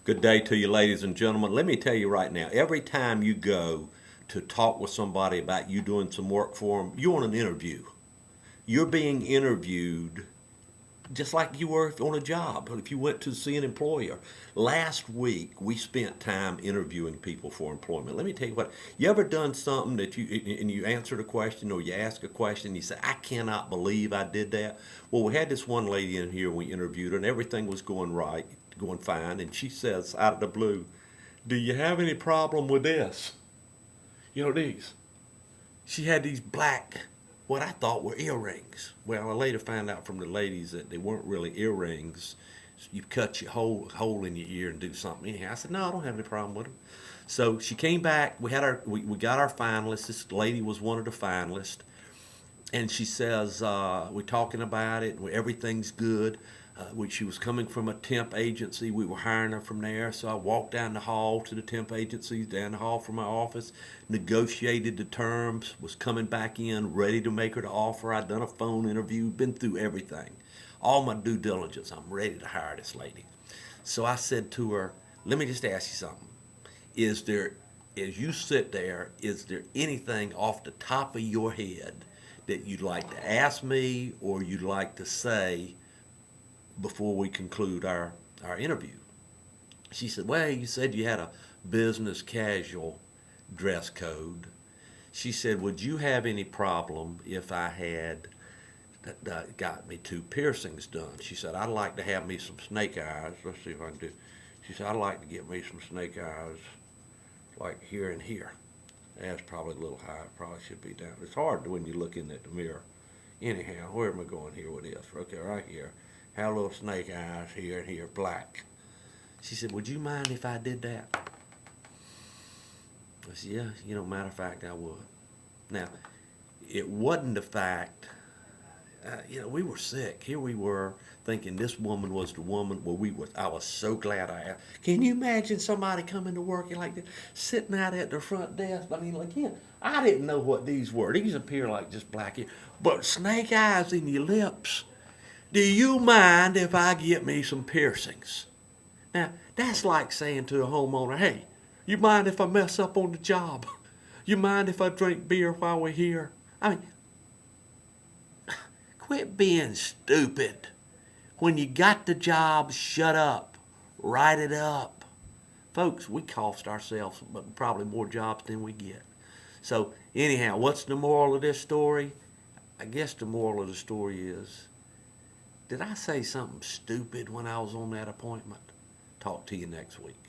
Good day to you, ladies and gentlemen. Let me tell you right now, every time you go to talk with somebody about you doing some work for them, you want an interview. You're being interviewed just like you were on a job, if you went to see an employer. Last week, we spent time interviewing people for employment. Let me tell you what, you ever done something that you answered a question or you ask a question and you say, I cannot believe I did that? Well, we had this one lady in here, we interviewed her, and everything was going right, going fine, and she says out of the blue, do you have any problem with this? You know, these. She had these black, what I thought were earrings. Well, I later found out from the ladies that they weren't really earrings. You cut your hole in your ear and do something. Anyhow, I said, no, I don't have any problem with them. So she came back. We got our finalists. This lady was one of the finalists, and she says we're talking about it. And everything's good. She was coming from a temp agency. We were hiring her from there. So I walked down the hall to the temp agency, down the hall from my office, negotiated the terms, was coming back in, ready to make her the offer. I'd done a phone interview, been through everything, all my due diligence. I'm ready to hire this lady. So I said to her, let me just ask you something. Is there, as you sit there, is there anything off the top of your head that you'd like to ask me or you'd like to say before we conclude our interview? She said, well, you said you had a business casual dress code. She said, would you have any problem if I had got me two piercings done? She said, I'd like to have me some snake eyes. Let's see if I can do. She said, I'd like to get me some snake eyes like here and here. That's probably a little high. It probably should be down. It's hard when you look in at the mirror. Anyhow, where am I going here with this? Okay, right here. Have little snake eyes here and here, black. She said, would you mind if I did that? I said, yeah, matter of fact, I would. Now, it wasn't the fact, we were sick. Here we were thinking this woman was the woman. Well, I was so glad I asked. Can you imagine somebody coming to work and like this, sitting out at the front desk? I mean, like, I didn't know what these were. These appear like just black ears. But snake eyes in your lips. Do you mind if I get me some piercings? Now, that's like saying to a homeowner, hey, you mind if I mess up on the job? You mind if I drink beer while we're here? I mean, quit being stupid. When you got the job, shut up. Write it up. Folks, we cost ourselves probably more jobs than we get. So, anyhow, what's the moral of this story? I guess the moral of the story is, did I say something stupid when I was on that appointment? Talk to you next week.